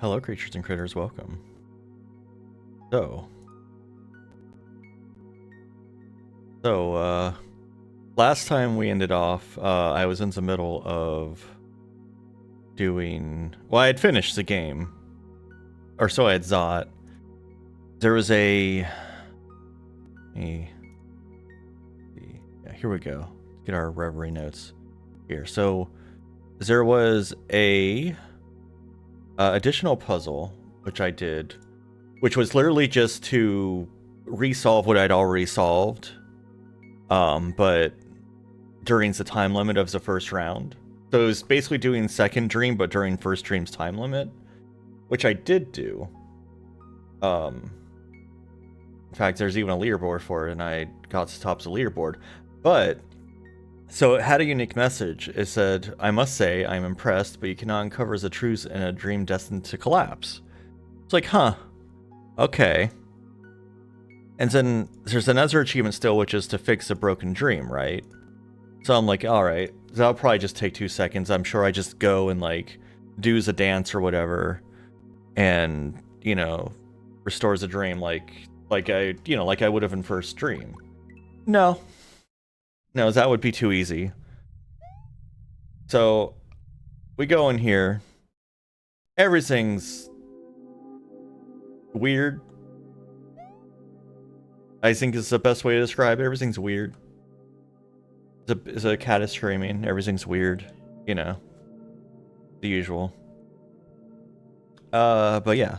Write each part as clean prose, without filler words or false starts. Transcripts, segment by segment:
Hello, creatures and critters, welcome. So, last time we ended off, I was in the middle of doing, well, I had finished the game, or so I had thought. There was yeah, here we go. Let's get our Reverie notes here. So, there was a additional puzzle, which I did, which was literally just to resolve what I'd already solved, but during the time limit of the first round. So it was basically doing second dream, but during first dream's time limit, which I did do. In fact, there's even a leaderboard for it, and I got to the top of the leaderboard. But, so it had a unique message. It said, "I must say, I'm impressed, but you cannot uncover the truth in a dream destined to collapse." It's like, huh, okay. And then there's another achievement still, which is to fix a broken dream, right? So I'm like, alright, that'll probably just take 2 seconds. I'm sure I just go and, like, do the dance or whatever, and, you know, restores the dream like I would have in first dream. No, that would be too easy. So, we go in here. Everything's weird. I think is the best way to describe it. Everything's weird. The cat is screaming. Everything's weird. You know, the usual. But yeah.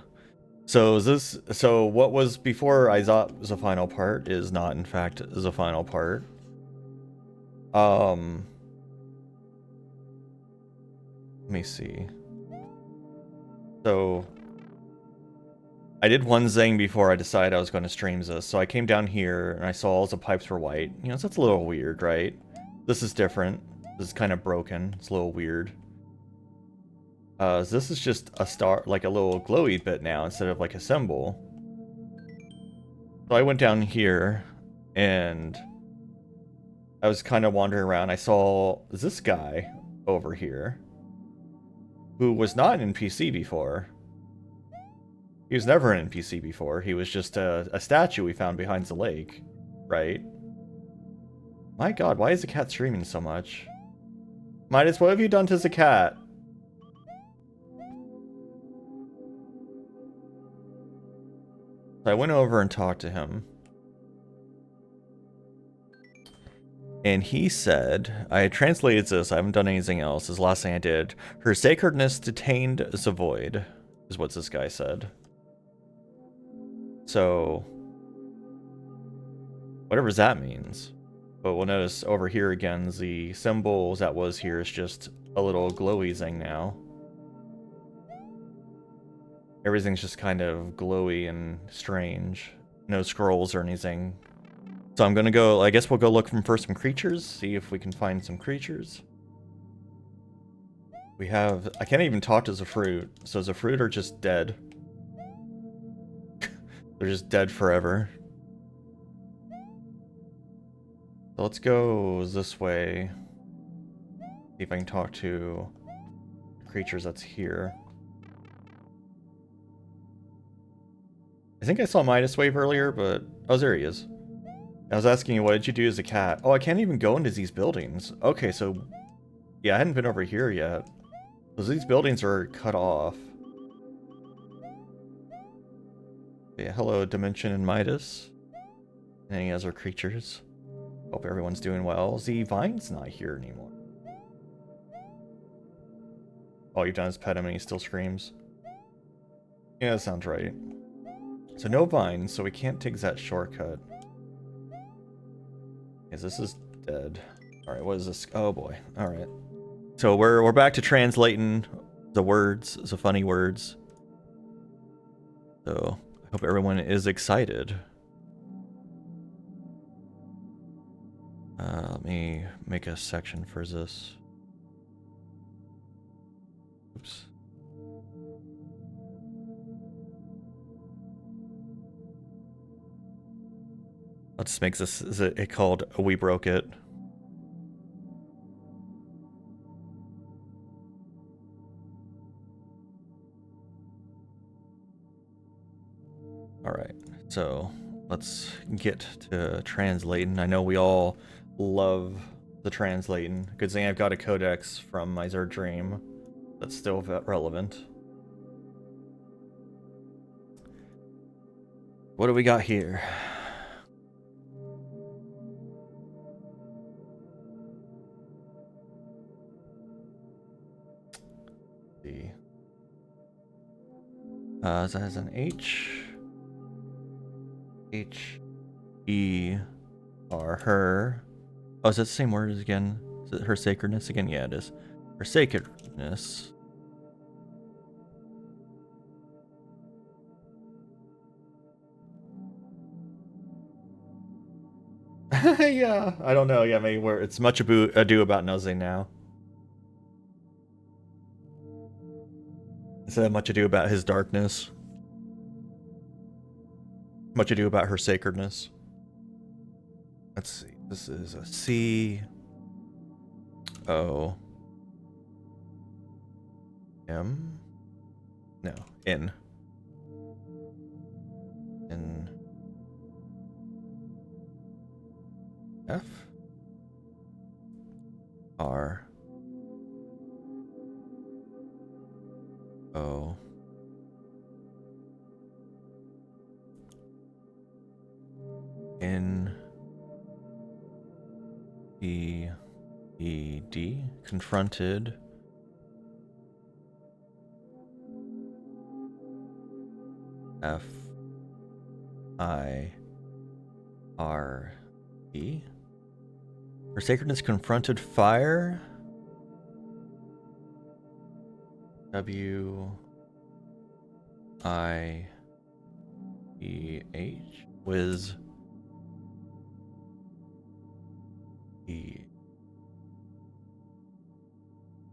So what was before I thought was the final part is not, in fact, the final part. Let me see. So I did one thing before I decided I was going to stream this. So I came down here and I saw all the pipes were white. You know, so that's a little weird, right? This is different. This is kind of broken. It's a little weird. This is just a star, like a little glowy bit now instead of like a symbol. So I went down here and I was kind of wandering around. I saw this guy over here who was not an NPC before. He was never an NPC before. He was just a statue we found behind the lake, right? My god, why is the cat screaming so much? Midas, what have you done to the cat? So I went over and talked to him. And he said, I had translated this, I haven't done anything else. This is the last thing I did. Her sacredness detained the void, is what this guy said. So, whatever that means. But we'll notice over here again, the symbol that was here is just a little glowy thing now. Everything's just kind of glowy and strange. No scrolls or anything. So I'm gonna go, I guess we'll go look for some creatures, see if we can find some creatures. We have, I can't even talk to the fruit, so the fruit are just dead. They're just dead forever. So let's go this way. See if I can talk to the creatures that's here. I think I saw Midas wave earlier, but... oh, there he is. I was asking you, what did you do as a cat? Oh, I can't even go into these buildings. Okay, so... yeah, I hadn't been over here yet. So these buildings are cut off. Yeah, hello, Dimension and Midas. And any other creatures. Hope everyone's doing well. The Vine's not here anymore. All you've done is pet him and he still screams. Yeah, that sounds right. So no Vine, so we can't take that shortcut. Because this is dead. Alright, what is this? Oh boy. Alright. So we're back to translating the words, the funny words. So I hope everyone is excited. Let me make a section for this. Oops. Let's make this, is it called We Broke It? Alright, so let's get to translating. I know we all love the translating. Good thing I've got a codex from my Zerd Dream that's still relevant. What do we got here? See. That has an H. H. E. R. Her. Oh, is that the same word as again? Is it her sacredness again? Yeah, it is. Her sacredness. Yeah, I don't know. Yeah, maybe where it's much ado about nothing now. Instead of much ado about his darkness. Much ado about her sacredness. Let's see. This is a C. O. M. No. N. N. F. R. O. N. E. E. D. Confronted. F. I. R. E. Her sacredness confronted fire. W. I. E. H. Wiz. E.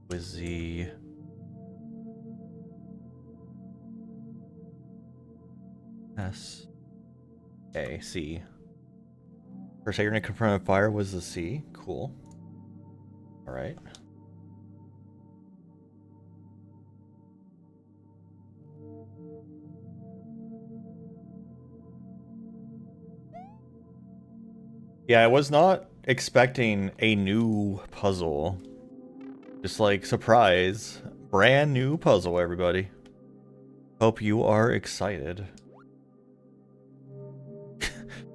Wizzy. S. A. C. Her sacredness confronted fire was the C. Cool. Alright. Yeah, I was not expecting a new puzzle. Just like, surprise. Brand new puzzle, everybody. Hope you are excited.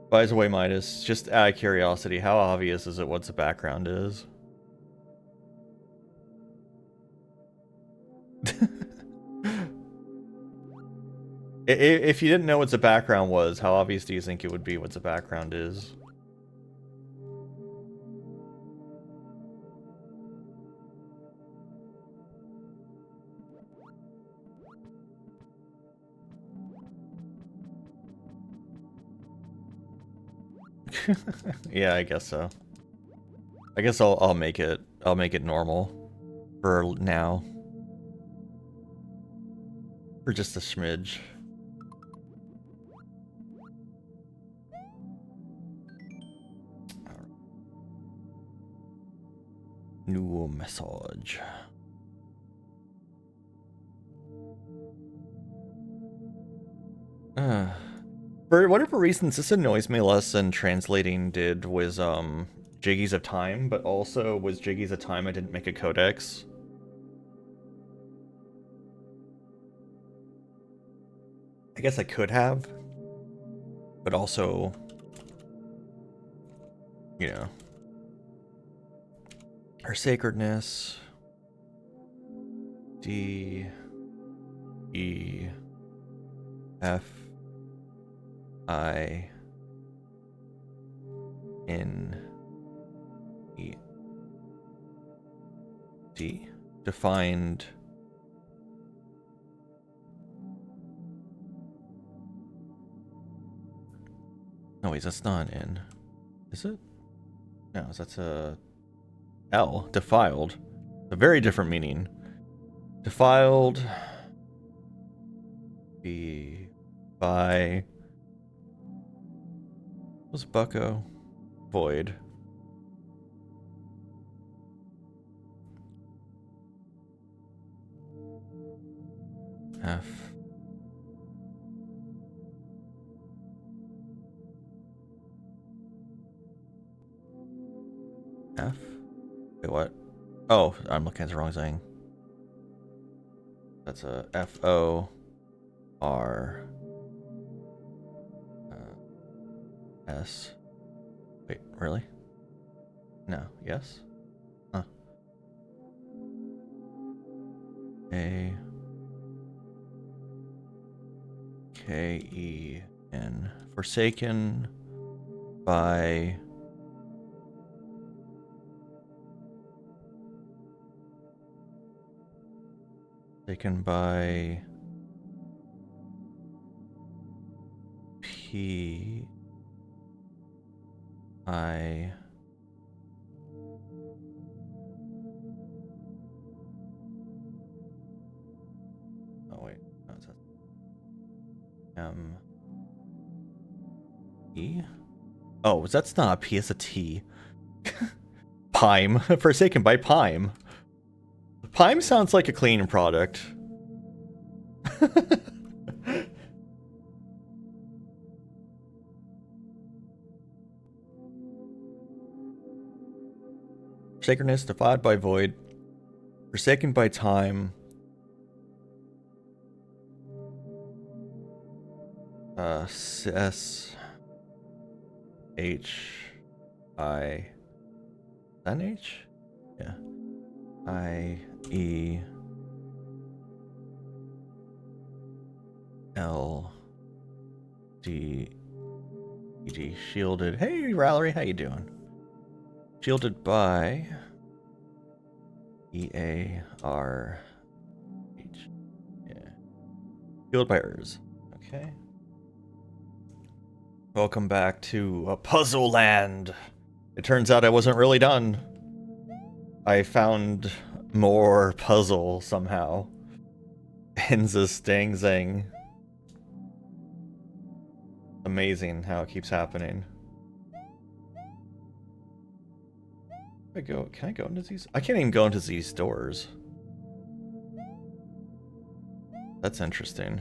By the way, Midas, just out of curiosity, how obvious is it what the background is? If you didn't know what the background was, how obvious do you think it would be what the background is? Yeah, I guess so. I guess I'll make it normal for now. For just a smidge. New message. For whatever reasons, this annoys me less than translating did with Jiggies of Time, but also with Jiggies of Time I didn't make a codex. I guess I could have, but also, you know, her sacredness. D. E. F. I. N. E. D. Defined. No, wait, that's not an N. Is it? No, that's a L. Defiled. A very different meaning. Defiled. B. By. Was Bucko? Void. F. F? Wait, what? Oh, I'm looking at the wrong thing. That's a F-O-R. S. Wait, really? No, yes? Huh. A. K-E-N. Forsaken by... Forsaken by... P... I... Oh, wait. No, it's M... E? Oh, that's not a P, it's a T. Pime. Forsaken by Pime. Pime sounds like a cleaning product. Sacredness defied by void. Forsaken by time. S H I N H? Yeah. I E L D E D. Shielded. Hey Valerie, how you doing? Shielded by E-A-R-H. Yeah. Shielded by Urs. Okay. Welcome back to Puzzle Land. It turns out I wasn't really done. I found more puzzle somehow in this dang thing. Amazing how it keeps happening. Can I go into these? I can't even go into these doors. That's interesting.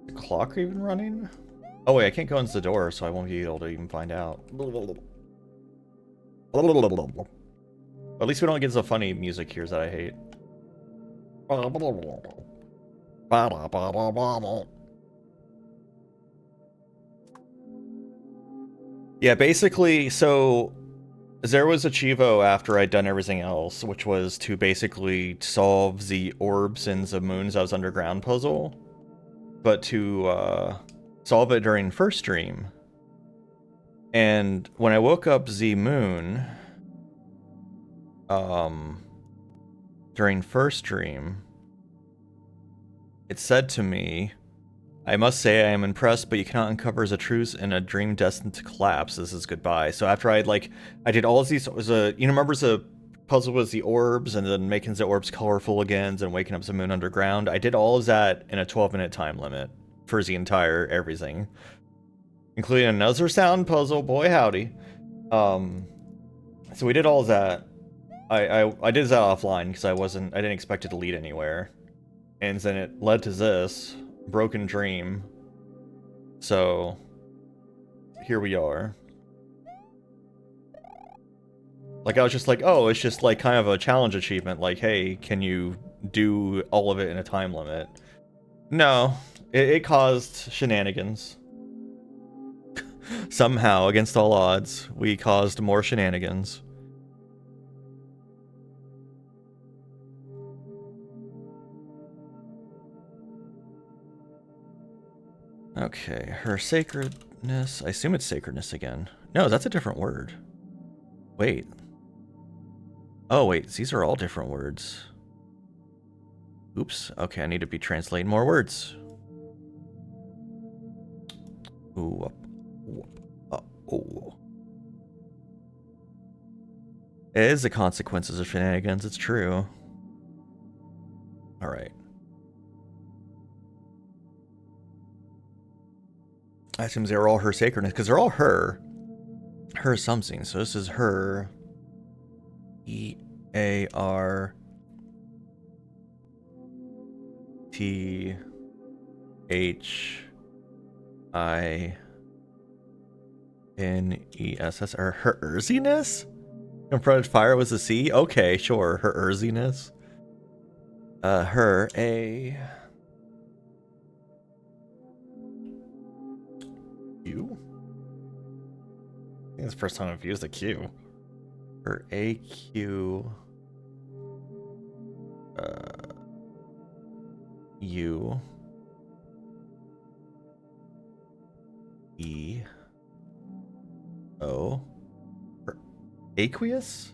The clock even running? Oh wait, I can't go into the door, so I won't be able to even find out. At least we don't get the funny music here that I hate. Yeah, basically, so there was a Chivo after I'd done everything else, which was to basically solve the orbs and the moons that was underground puzzle, but to solve it during first stream. And when I woke up the moon, during first stream, it said to me, I must say I am impressed, but you cannot uncover the truth in a dream destined to collapse. This is goodbye. So after I did all of these, it was remember the puzzle was the orbs and then making the orbs colorful again and waking up the moon underground. I did all of that in a 12-minute time limit for the entire everything, including another sound puzzle. Boy howdy. So we did all of that. I did that offline because I didn't expect it to lead anywhere, and then it led to this broken dream. So here we are. Like, I was just like, oh, it's just like kind of a challenge achievement, like, hey, can you do all of it in a time limit? No, it caused shenanigans. Somehow, against all odds, we caused more shenanigans. Okay, her sacredness. I assume it's sacredness again. No, that's a different word. Wait. Oh, wait, these are all different words. Oops. Okay, I need to be translating more words. Ooh. Oh. It is the consequences of shenanigans, it's true. Alright. I assume they're all her sacredness, because they're all her. Her something. So this is her. E-A-R-T-H-I-N-E-S-S. N-E-S-S, or her urziness? Confronted fire was a C? Okay, sure, her urziness. Her, a... Q? I think it's the first time I've used a Q. Her A-Q... U... E... O... Her aqueous?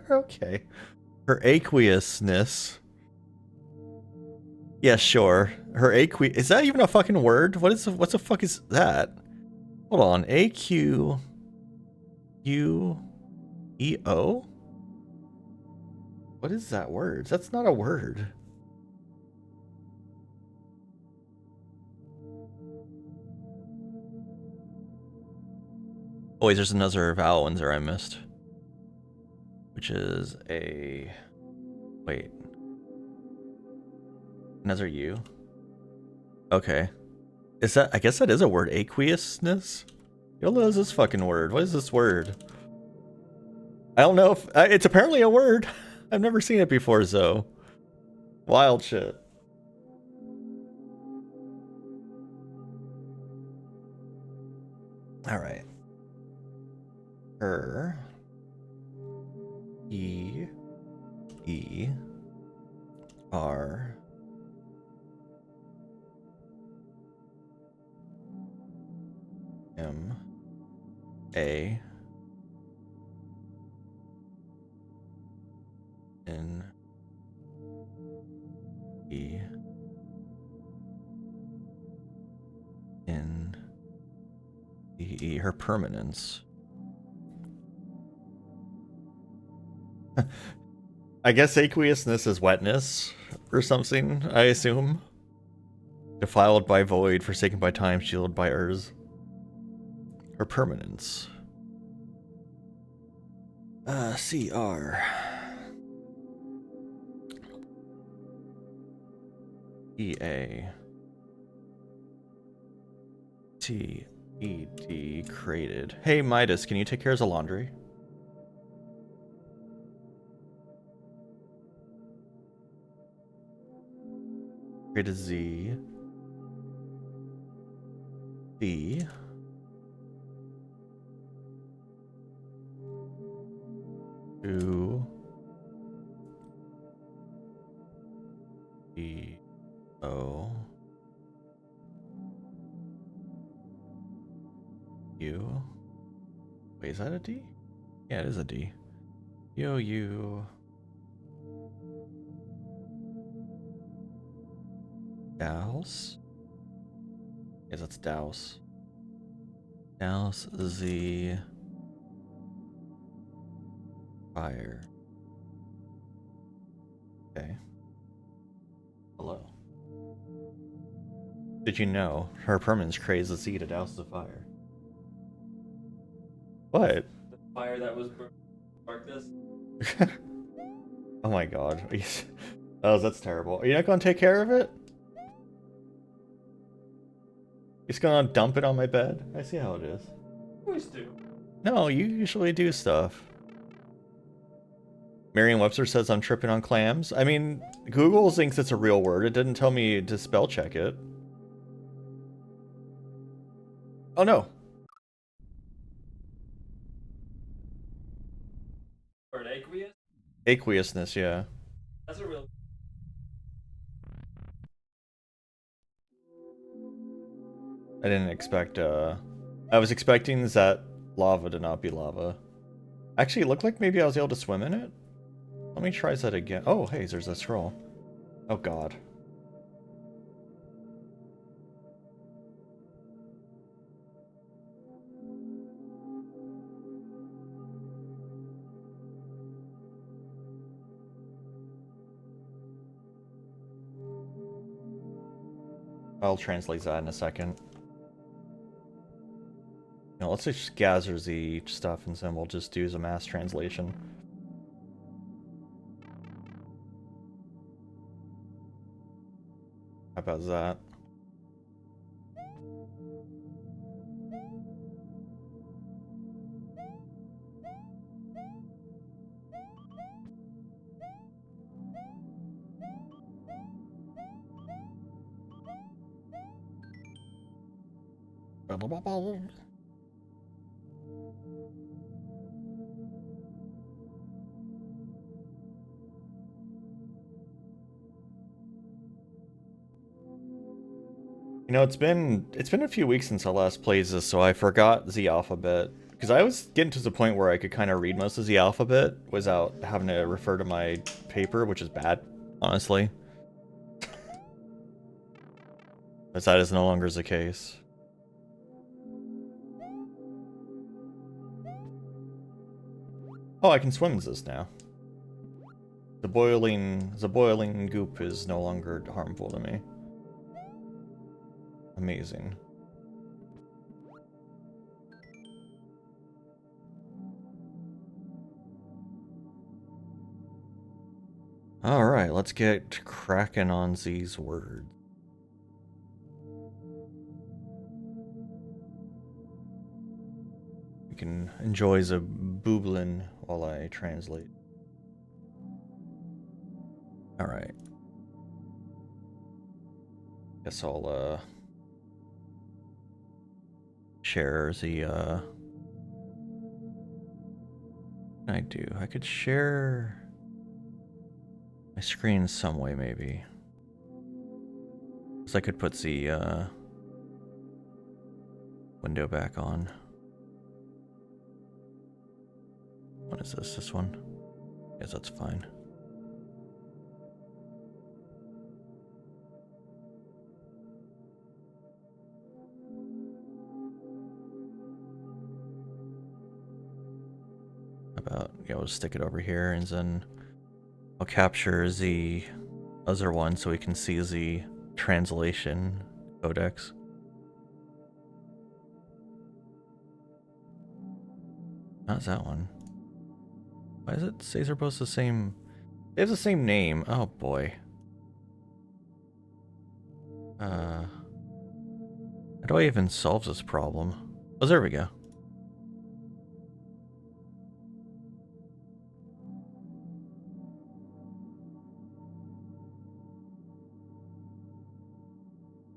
Okay. Her aqueousness. Yeah, sure. Her is that even a fucking word? What the fuck is that? Hold on. A-Q... U-E-O? What is that word? That's not a word. Oh, wait, there's another vowel in there I missed. Which is a... Wait. Another U? Okay. Is that... I guess that is a word. Aqueousness? What is this fucking word? What is this word? I don't know if... it's apparently a word. I've never seen it before, so... Wild shit. Alright. Her... E... E... R... M... A... N... E... N... E... Her permanence. I guess aqueousness is wetness or something, I assume. Defiled by void, forsaken by time, shielded by Urs. Her permanence. C-R. E-A. T-E-D created. Hey, Midas, can you take care of the laundry? Created Z. D. U. E. O. U. Wait, is that a D? Yeah, it is a D. Yo, U. Douse? Yes, that's Douse. Douse, Z. Fire. Okay. Hello. Did you know her permanence craves the Z to douse the fire? What? The fire that was darkness. Oh my god. Oh, that's terrible. Are you not gonna take care of it? You're just gonna dump it on my bed? I see how it is. Always do. No, you usually do stuff. Merriam-Webster says I'm tripping on clams. I mean, Google thinks it's a real word. It didn't tell me to spell check it. Oh no. Or an aqueous? Aqueousness, yeah. That's a real... I didn't expect, I was expecting that lava to not be lava. Actually, it looked like maybe I was able to swim in it. Let me try that again. Oh, hey, there's a scroll. Oh god. I'll translate that in a second. No, let's just gather the stuff and then we'll just do the mass translation. How about that? You know, it's been a few weeks since I last played this, so I forgot the alphabet. Because I was getting to the point where I could kind of read most of the alphabet without having to refer to my paper, which is bad, honestly. But that is no longer the case. Oh, I can swim this now. The boiling goop is no longer harmful to me. Amazing. Alright, let's get cracking on these words. You can enjoy the booblin while I translate. Alright. Guess I'll share the what can I do? I could share my screen some way maybe. So I could put the window back on. What is this? This one? Yes, that's fine. About, yeah, we'll stick it over here and then I'll capture the other one so we can see the translation codex. Not that one. Why does it say they're both the same? They have the same name. Oh boy. How do I even solve this problem? Oh, there we go.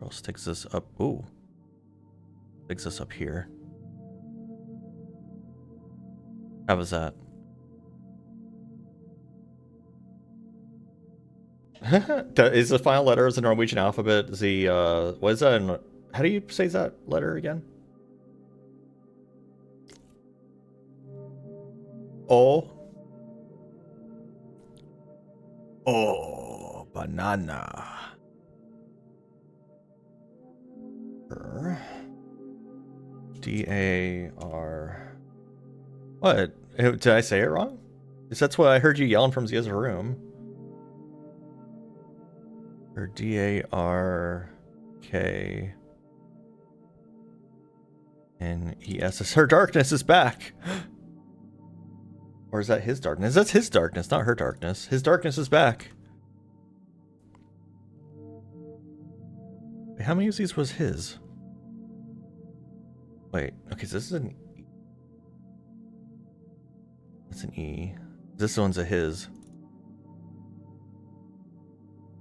I'll stick this up. Ooh. Sticks this up here. How was that? Is the final letter of the Norwegian alphabet the, what is that? How do you say that letter again? O. Oh, banana. D-A-R. What? Did I say it wrong? That's what I heard you yelling from the other room. Or D-A-R-K. N-E-S. Her darkness is back. Or is that his darkness? That's his darkness, not her darkness. His darkness is back. Wait, how many of these was his? Wait, okay, so this is an E. That's an E. This one's a his.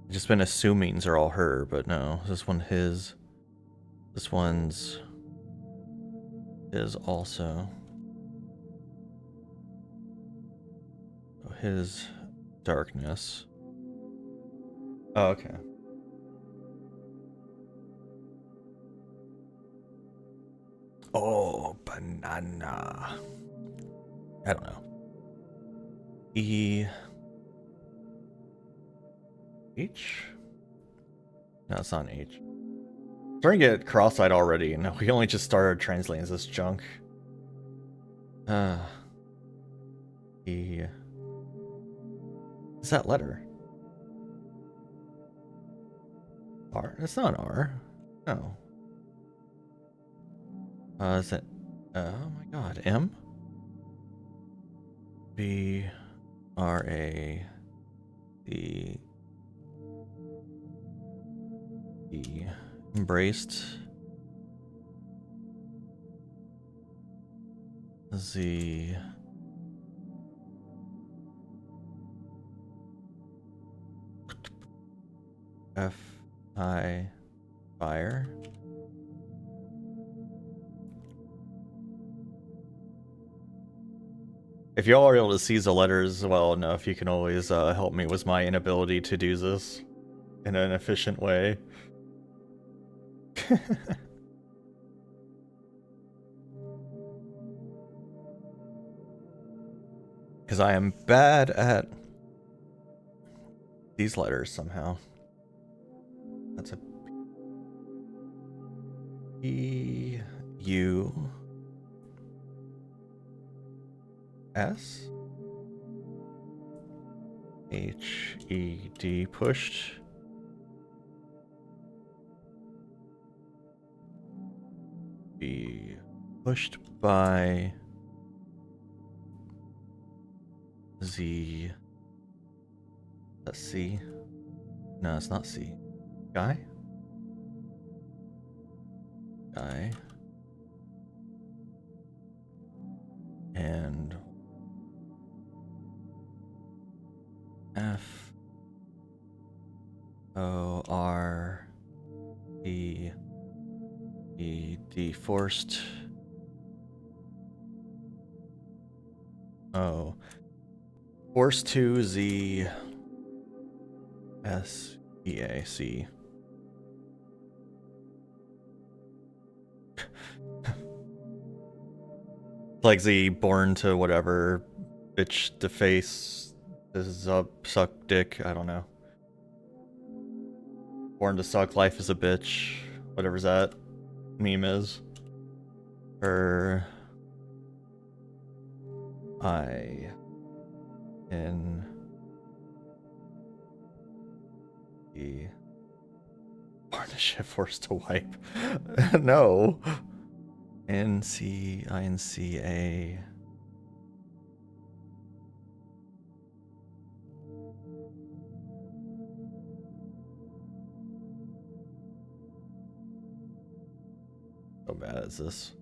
I've just been assuming they're all her, but no. This one his. This one's his also. His darkness. Oh, okay. Oh, banana. I don't know. E. H? No, it's not an H. I'm starting to get cross-eyed already, and we only just started translating this junk. E. What's that letter? R? It's not an R. No. Is it? Oh my god. M? B. R. A. D. E. Embraced. Z. F. I. Fire. If y'all are able to seize the letters well enough, you can always help me with my inability to do this in an efficient way. Because I am bad at these letters somehow. That's a P U S H E D pushed. Be pushed by Z. That's C. No, it's not C. Guy? Guy. And F O R E E D forced. Oh. Forced to Z S E A C. Like the born to whatever bitch to face is up suck dick, I don't know. Born to suck, life is a bitch, whatever's that meme is. Or I N E born to shit, forced to wipe. No. NCINCA. So bad is this?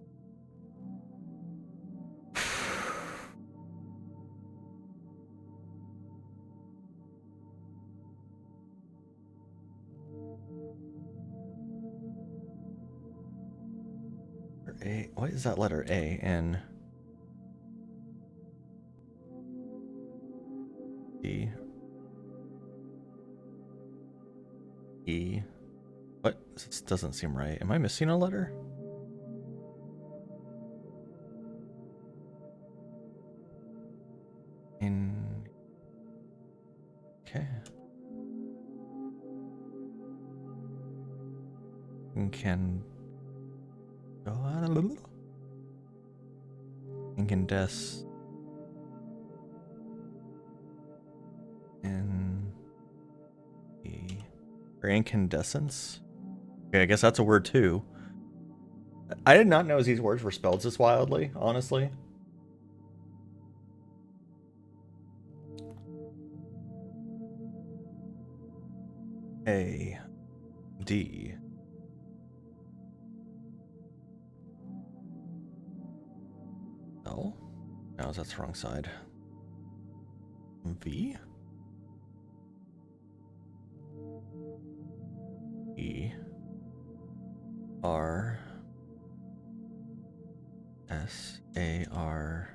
A, what is that letter? A, N, D, E. What? This doesn't seem right. Am I missing a letter? In. Okay. Can go on a little. Incandescent. In. E. Or incandescence? Okay, I guess that's a word too. I did not know these words were spelled this wildly, honestly. A. D. L? No, that's the wrong side. V? E. R. S. A. R.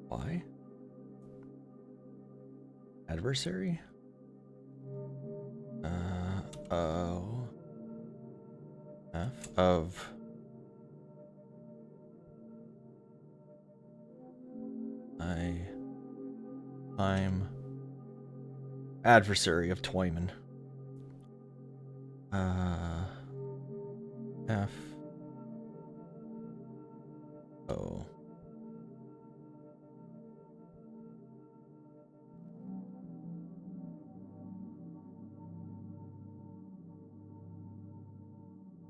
Y? Adversary? O. F of I'm adversary of Twyman. F O.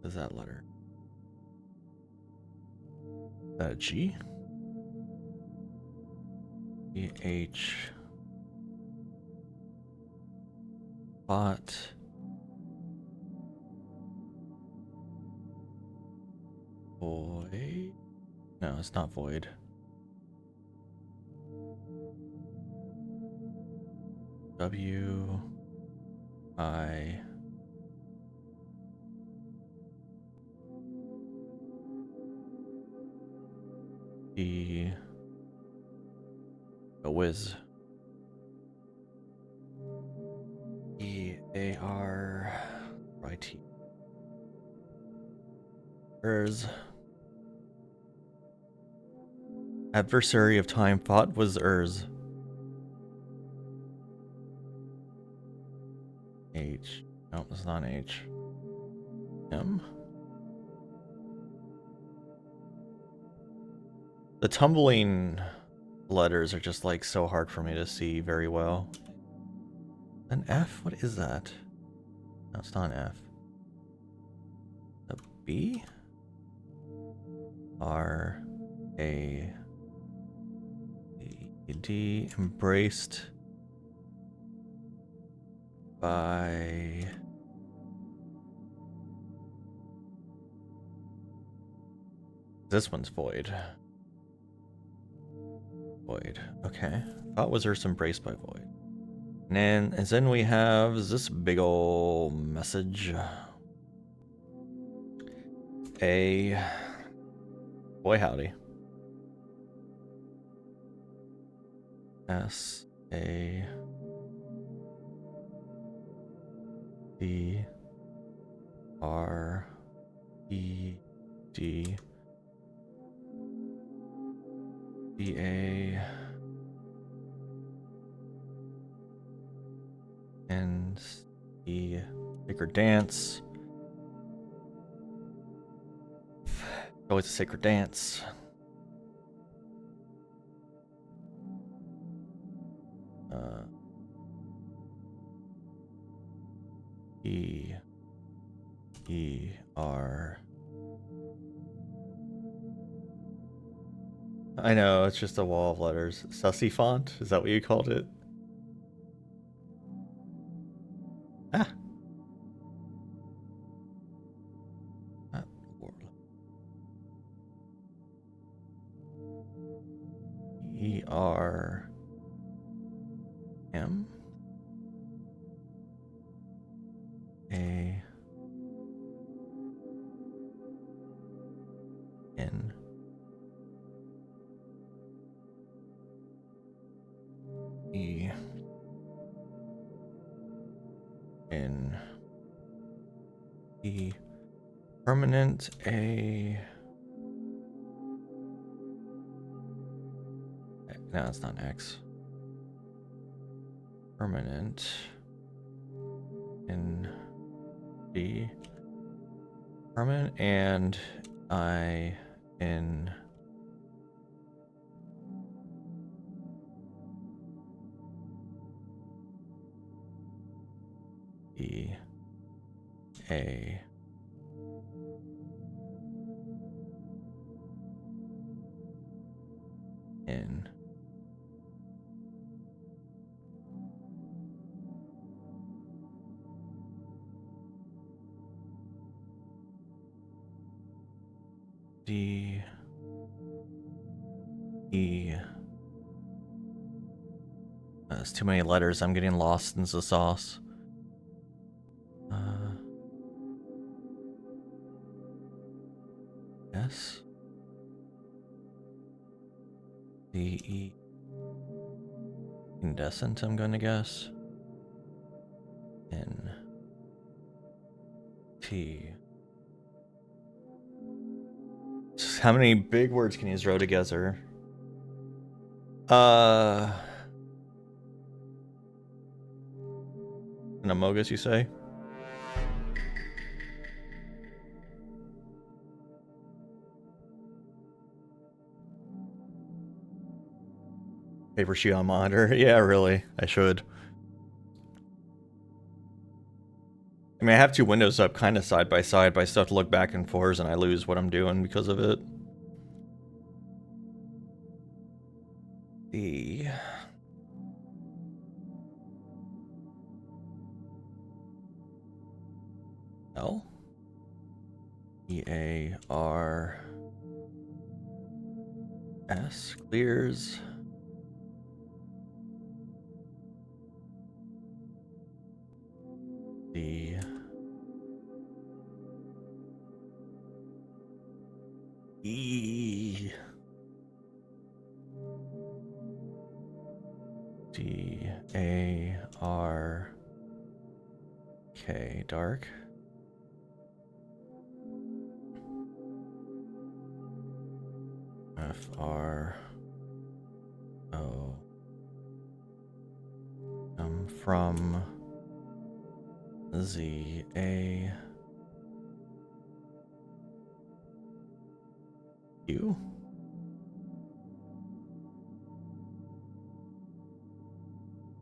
What is that letter? Is that a G? E H. Bot. Void? No, it's not void. W. I. the whiz. EAR IT. Adversary of time fought was Urz. H. No, it's not H. M. The tumbling letters are just like so hard for me to see very well. An F? What is that? No, it's not an F. A B? R A D, embraced by this one's void. Void. Okay. Thought was Earth's embraced by void. And then we have this big ol' message. A boy howdy. S A D R E D D A and the sacred dance. Always a sacred dance. E-R. I know, it's just a wall of letters. Sussy font? Is that what you called it? Ah. E-R. M? A. N. E. N. E. Permanent A. No, it's not X. Permanent N. D. Permanent and I. N. E. A. N. D. E. That's too many letters. I'm getting lost in the sauce. S. D. E. Incandescent, I'm going to guess. N. T. How many big words can you throw together? An amogus, you say? Paper sheet on monitor. Yeah, really. I should. I mean, I have two windows up kind of side by side, but I still have to look back and forth, and I lose what I'm doing because of it. E. L. E-A-R. S. Clears. D. E. D-A-R-K, dark. F-R-O. From Z-A-U.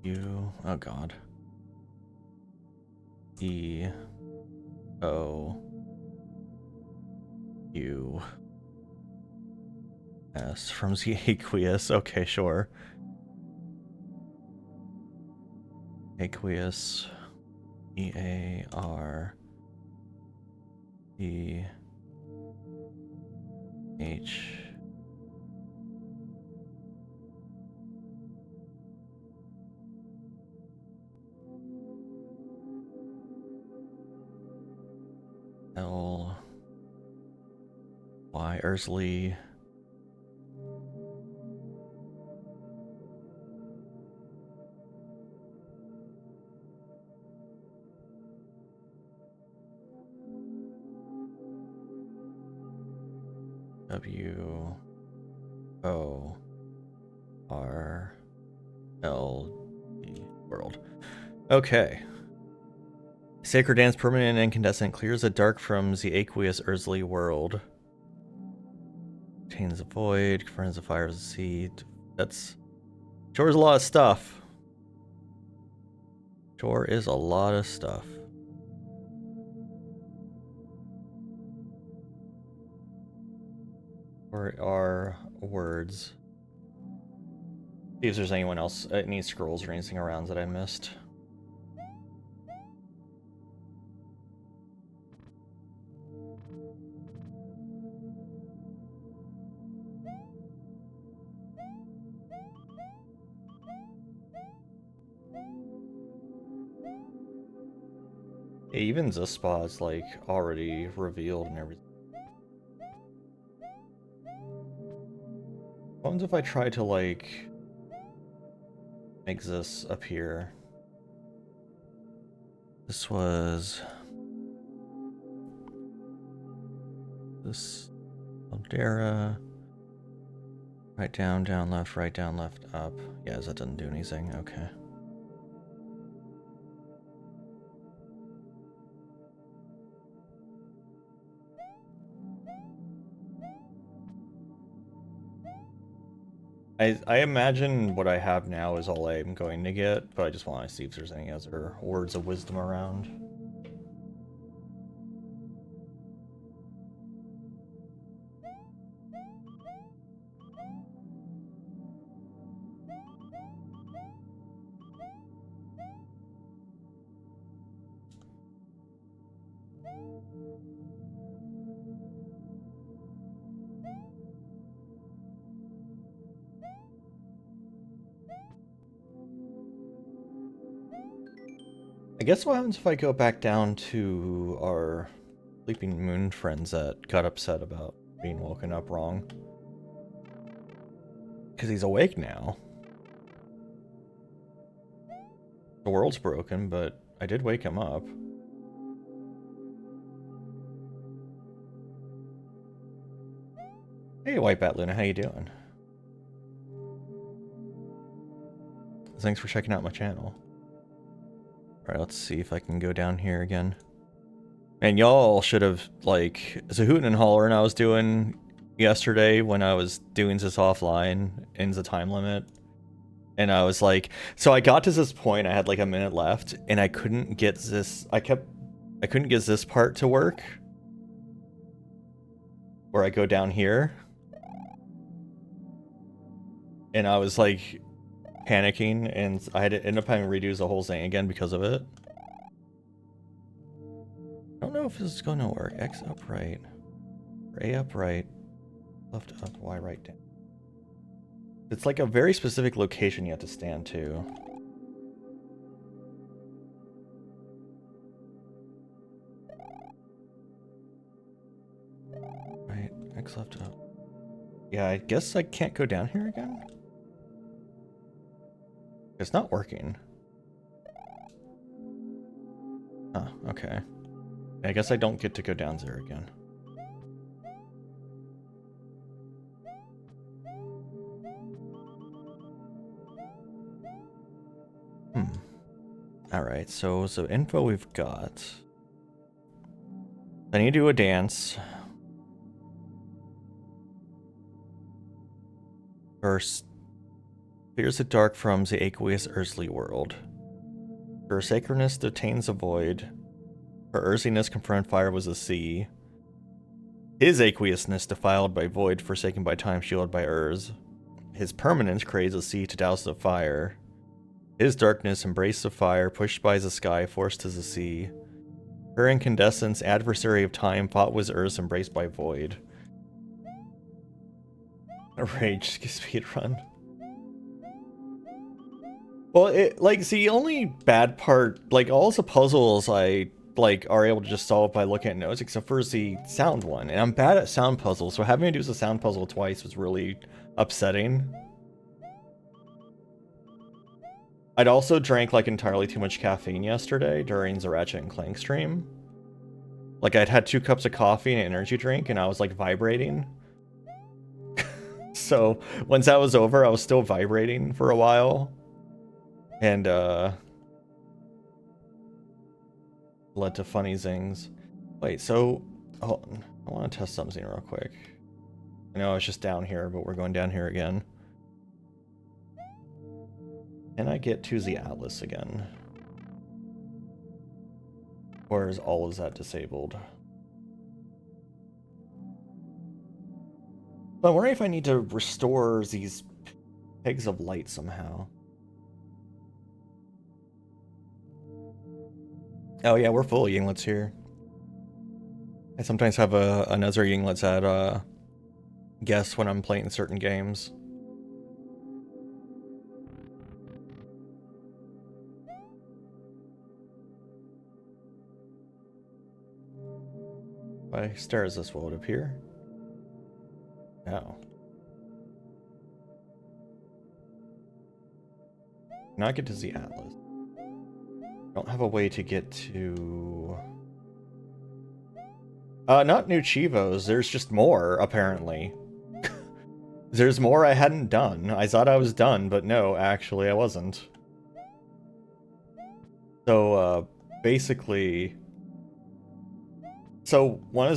U, oh god. E-O-U-S from Z aqueous. Okay, sure. Aqueous. E-A-R-E-H. L Y Ursley. W O R L D world. Okay. Sacred Dance, permanent and incandescent, clears the dark from the aqueous earthly world. Contains the void, confirms the fire of the sea. That's... Sure is a lot of stuff. Sure is a lot of stuff. Where are words? See if there's anyone else, any scrolls or anything around that I missed. Yeah, even this spot's like already revealed and everything. What happens if I try to like make this appear? This was this Aldera. Right down, left, right down, left, up. Yeah, that doesn't do anything. Okay. I imagine what I have now is all I'm going to get, but I just want to see if there's any other words of wisdom around. I guess what happens if I go back down to our Sleeping Moon friends that got upset about being woken up wrong? Because he's awake now. The world's broken, but I did wake him up. Hey, White Bat Luna, how you doing? Thanks for checking out my channel. Alright, let's see if I can go down here again. And y'all should have, like, the hootin' and hollering I was doing yesterday when I was doing this offline in the time limit. And I was like, so I got to this point, I had like a minute left, and I couldn't get this, I couldn't get this part to work. Where I go down here. And I was like panicking, and I had to end up having to redo the whole thing again because of it. I don't know if this is going to work. X upright, A upright, left up, Y right down. It's like a very specific location you have to stand to. Right, X left up. Yeah, I guess I can't go down here again? It's not working. Oh, okay. I guess I don't get to go down there again. Alright, so info we've got. I need to do a dance. First, fears the dark from the aqueous earthly world. Her sacredness detains a void. Her earthiness confront fire was the sea. His aqueousness defiled by void, forsaken by time, shielded by Urs. His permanence craves a sea to douse the fire. His darkness embraced the fire, pushed by the sky, forced to the sea. Her incandescence, adversary of time, fought with Urs, embraced by void. A rage speedrun. Well, the only bad part, like, all the puzzles I, are able to just solve by looking at notes, except for the sound one. And I'm bad at sound puzzles, so having to do the sound puzzle twice was really upsetting. I'd also drank, entirely too much caffeine yesterday during the Ratchet and Clank stream. I'd had 2 cups of coffee and an energy drink, and I was, vibrating. So, once that was over, I was still vibrating for a while. And, led to funny things. Wait, so... Oh, I want to test something real quick. I know it's just down here, but we're going down here again. Can I get to the Atlas again? Or is all of that disabled? I'm wondering if I need to restore these pegs of light somehow. Oh yeah, we're full of Yinglets here. I sometimes have another Yinglets at guess when I'm playing certain games. Why stars this will it appear? No. Not get to the Atlas. Don't have a way to get to... not new Chivos, there's just more, apparently. There's more I hadn't done. I thought I was done, but no, actually I wasn't. So, basically... So, what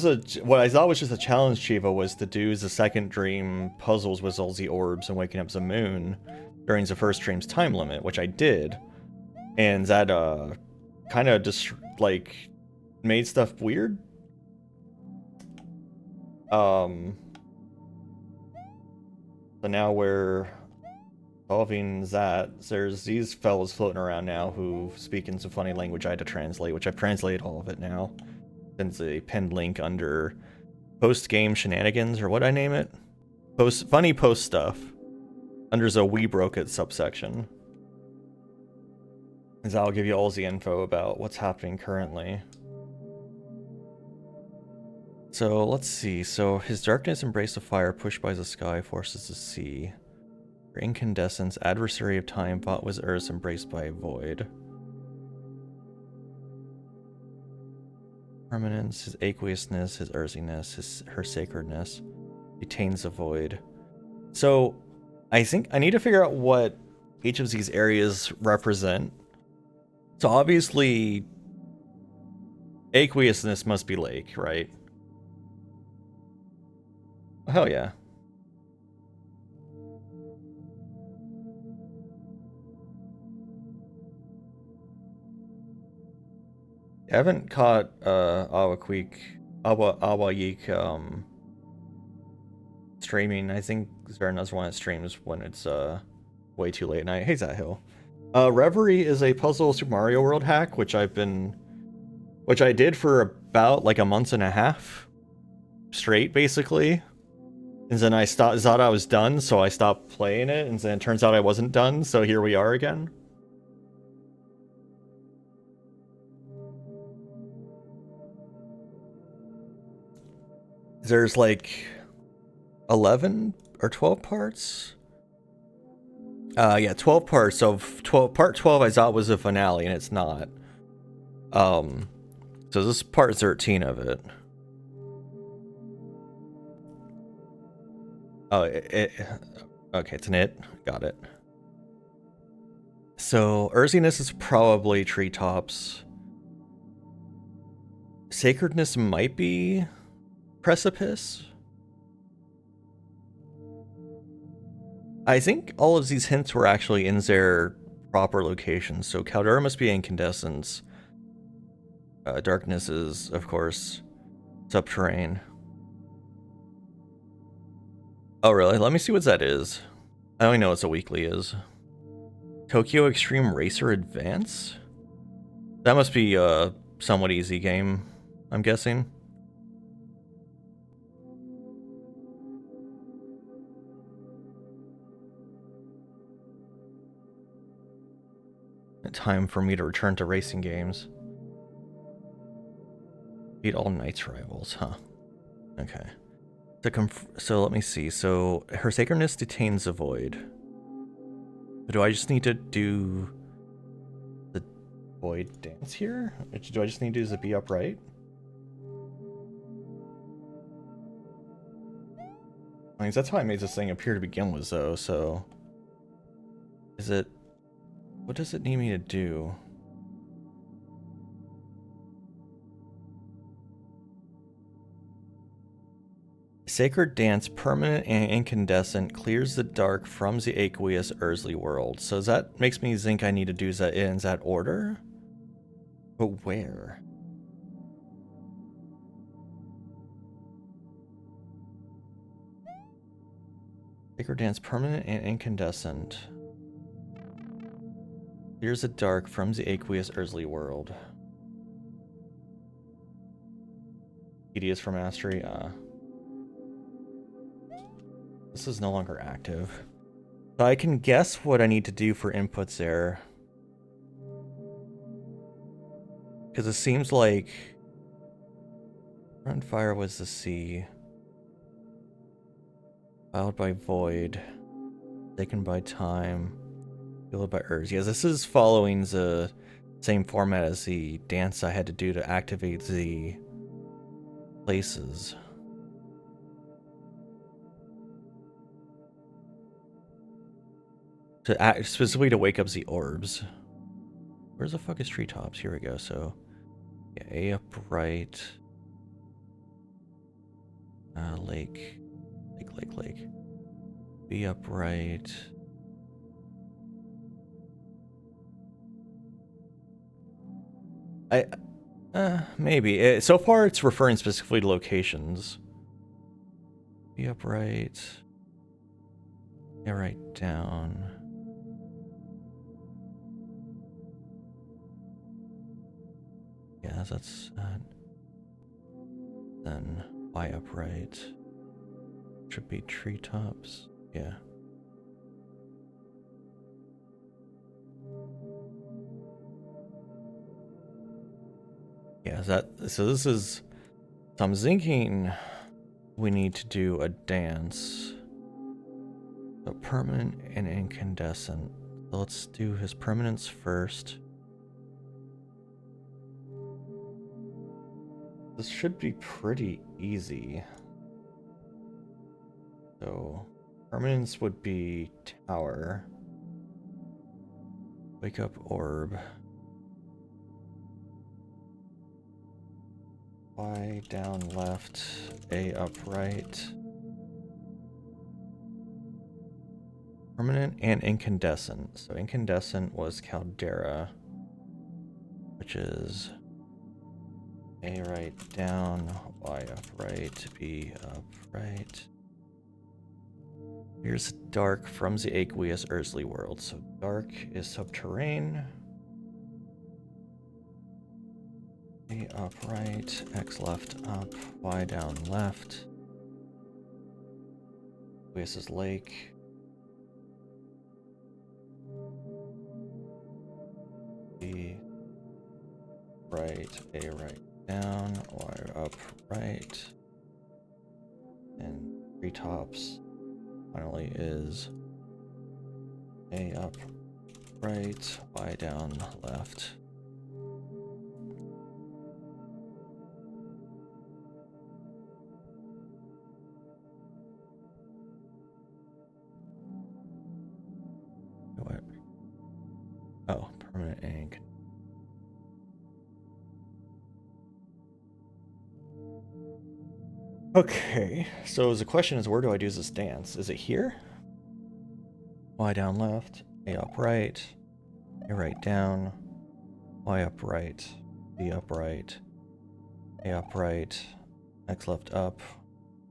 I thought was just a challenge Chivo was to do the second dream puzzles with all the orbs and waking up the moon during the first dream's time limit, which I did. And that, kind of just, made stuff weird. So now we're solving that. There's these fellas floating around now who speak in some funny language I had to translate, which I've translated all of it now. Since a pinned link under post-game shenanigans, or what I name it? Funny post stuff. Under the We Broke It subsection. As I'll give you all the info about what's happening currently. So, let's see. So, his darkness embraced the fire, pushed by the sky, forces the sea. Her incandescence, adversary of time, fought with earth, embraced by void. Permanence, his aqueousness, his earthiness, her sacredness, detains the void. So, I think I need to figure out what each of these areas represent. So obviously, aqueousness must be lake, right? Hell yeah. I haven't caught Awayik streaming. I think there's another one that streams when it's way too late at night. Hey, Zahill. Reverie is a puzzle Super Mario World hack, which I did for about a month and a half straight, basically. And then I thought I was done, so I stopped playing it, and then it turns out I wasn't done, so here we are again. There's 11 or 12 parts. Yeah, 12 parts. So part 12 I thought was a finale, and it's not. So this is part 13 of it. Oh, okay, it's an it. Got it. So earthiness is probably treetops. Sacredness might be precipice. I think all of these hints were actually in their proper locations. So Caldera must be incandescence. Darkness is, of course, subterranean. Oh, really? Let me see what that is. I only know what a weekly is. Tokyo Extreme Racer Advance? That must be a somewhat easy game, I'm guessing. Time for me to return to racing games. Beat all Knights rivals, huh? Okay. So let me see. So her sacredness detains the void. Do I just need to do the void dance here? Do I just need to do the be upright? I mean, that's how I made this thing appear to begin with, though, so... Is it... What does it need me to do? Sacred Dance, permanent and incandescent, clears the dark from the aqueous earthly world. So that makes me think I need to do that in that order? But where? Sacred Dance, permanent and incandescent. Clears the dark from the aqueous earthly world. Tedious for mastery, This is no longer active. So I can guess what I need to do for inputs there. Because it seems like... Front fire was the sea. Followed by void. Taken by time. Fueled by earth. Yeah, this is following the same format as the dance I had to do to activate the places. Specifically to wake up the orbs. Where's the fuck is treetops? Here we go. So, yeah, A upright. Lake. Lake. B upright. Maybe. So far it's referring specifically to locations. B upright. Yeah, right down. Yeah, that's that. Then Y upright. Should be treetops. Yeah. Yeah, so this is... So I'm thinking we need to do a dance. So permanent and incandescent. So let's do his permanence first. This should be pretty easy. So permanence would be tower. Wake up orb. Y down left, A upright. Permanent and incandescent. So incandescent was Caldera, which is A right down, Y upright, B upright. Here's dark from the aqueous earthly world. So dark is subterranean. A upright, X left up, Y down left. Aqueous is lake. B right, A right down, Y up right. And treetops finally is A up, right, Y down, left. What? Oh, permanent ink. Okay, so the question is, where do I do this dance? Is it here? Y down left, A up right, A right down, Y up right, B up right, A up right, X left up,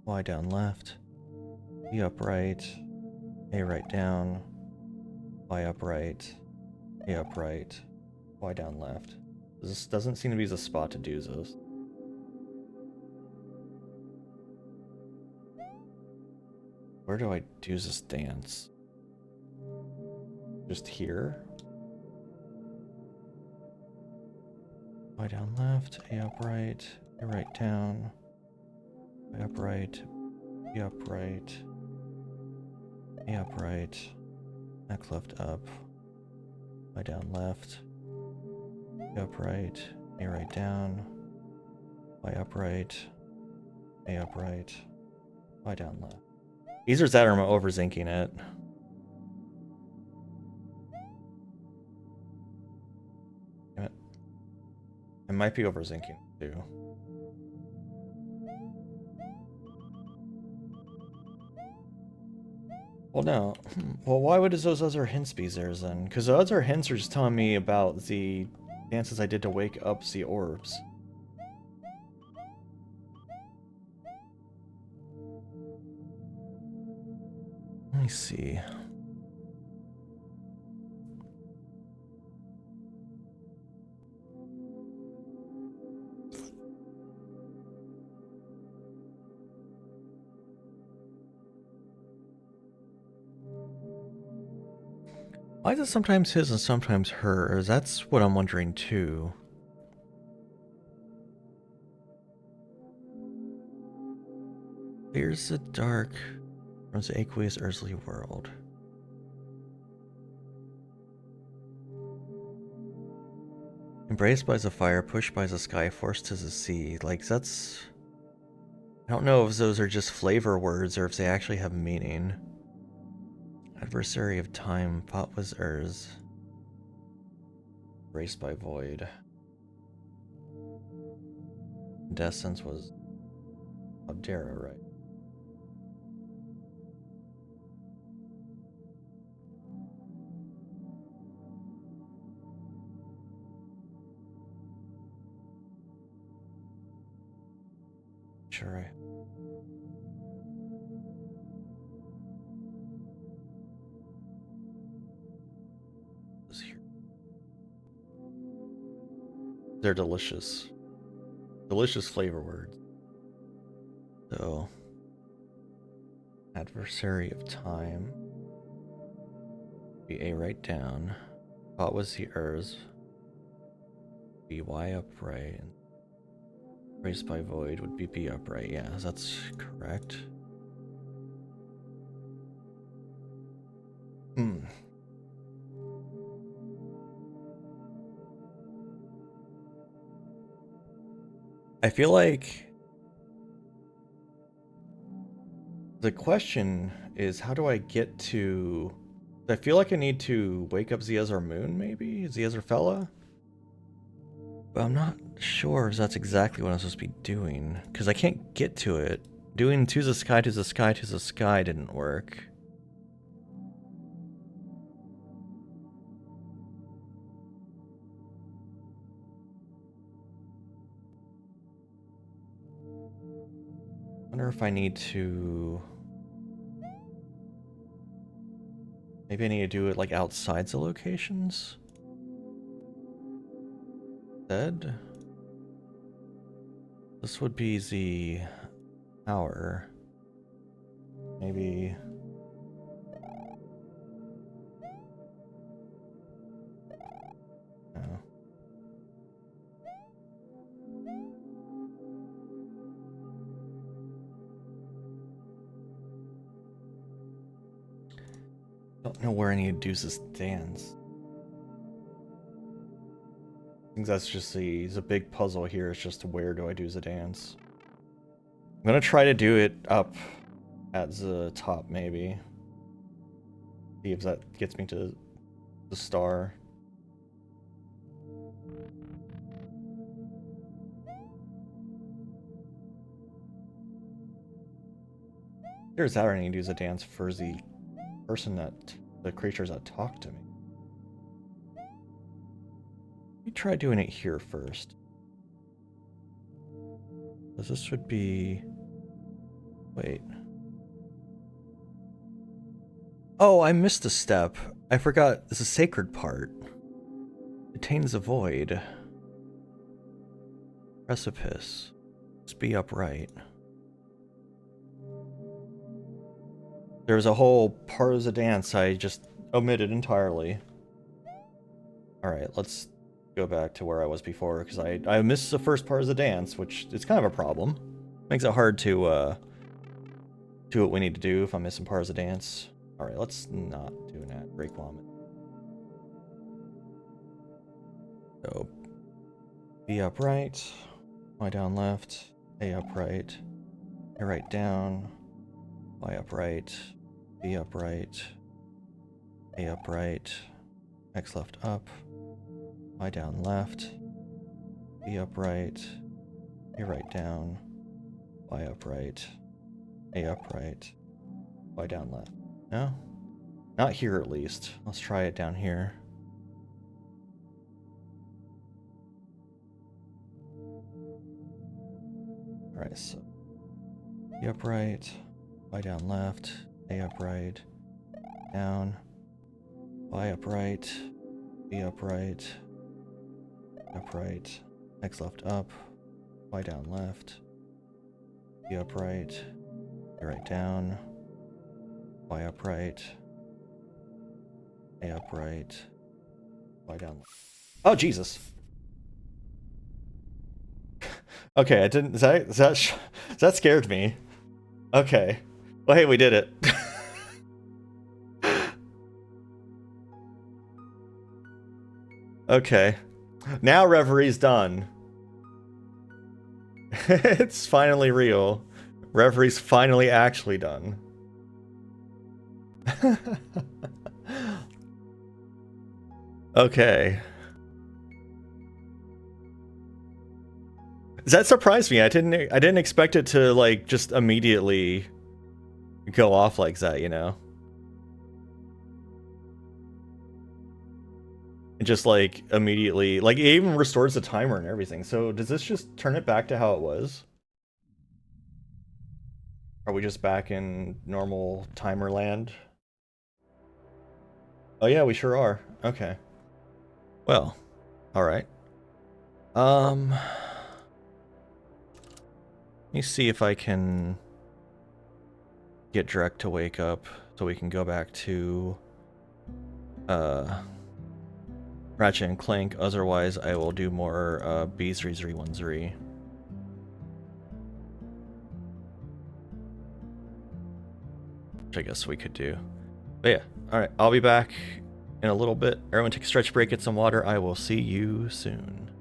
Y down left, B up right, A right down, Y up right, A up right, Y down left. This doesn't seem to be the spot to do this. Where do I do this dance? Just here? Y down left, A up right, A right down, Y up right, B up right, A up right, X left up, Y down left, B up right, A right down, Y up right, A up right, Y down left. Either that or I'm overthinking it. Damn it. I might be overthinking too. Well, no. Well, why would those other hints be there then? Because the other hints are just telling me about the dances I did to wake up the orbs. Let me see. Why is it sometimes his and sometimes hers? That's what I'm wondering too. Here's the dark from the aqueous earthly world. Embraced by the fire, pushed by the sky, forced to the sea. Like, that's... I don't know if those are just flavor words or if they actually have meaning. Adversary of time, pot was Urz. Embraced by void. Descent was Abdera, right? Sure. Here. They're delicious. Delicious flavor words. So, adversary of time. Be A right down. Thought was the Urz. Be Y upright. And embraced by void would be B upright. Yeah, that's correct. I feel like the question is, how do I get to... I feel like I need to wake up Ziazar Moon, maybe? Ziazar Fella? But I'm not sure if that's exactly what I'm supposed to be doing, because I can't get to it. Doing to the sky, to the sky, to the sky didn't work. I wonder if I need to... Maybe I need to do it like outside the locations? Dead? This would be the hour. Maybe... No. Don't know where I need to do this dance. I think that's just the big puzzle here. It's just where do I do the dance? I'm gonna try to do it up at the top, maybe. See if that gets me to the star. There's that I need to do the dance for the person the creatures that talk to me. Let me try doing it here first. Because this would be... Wait. Oh, I missed a step. I forgot. This is a sacred part. Attains the void. Precipice. Let's be upright. There's a whole part of the dance I just omitted entirely. Alright, let's go back to where I was before, because I missed the first part of the dance, which is kind of a problem. Makes it hard to do what we need to do if I'm missing parts of the dance. Alright, let's not do that. Break vomit. So, B upright, Y down left, A upright, A right down, Y upright, B upright, A upright, X left up, Y down left, B upright, A right down, Y upright, A upright, Y down left. No? Not here at least. Let's try it down here. Alright, so B upright, Y down left, A upright, down, Y upright, B upright, upright, X left up, Y down left, B upright, A right down, Y upright, A upright, Y down left. Oh, Jesus! Okay, I didn't. That scared me. Okay. Well, hey, we did it. Okay. Now Reverie's done. It's finally real. Reverie's finally actually done. Okay. That surprised me. I didn't expect it to like just immediately go off like that, you know? It just like immediately, like it even restores the timer and everything. So does this just turn it back to how it was? Are we just back in normal timer land? Oh yeah, we sure are. Okay. Well, all right. Let me see if I can get Drek to wake up so we can go back to Ratchet and Clank. Otherwise, I will do more B3313. Which I guess we could do. But yeah, alright, I'll be back in a little bit. Everyone take a stretch break, get some water. I will see you soon.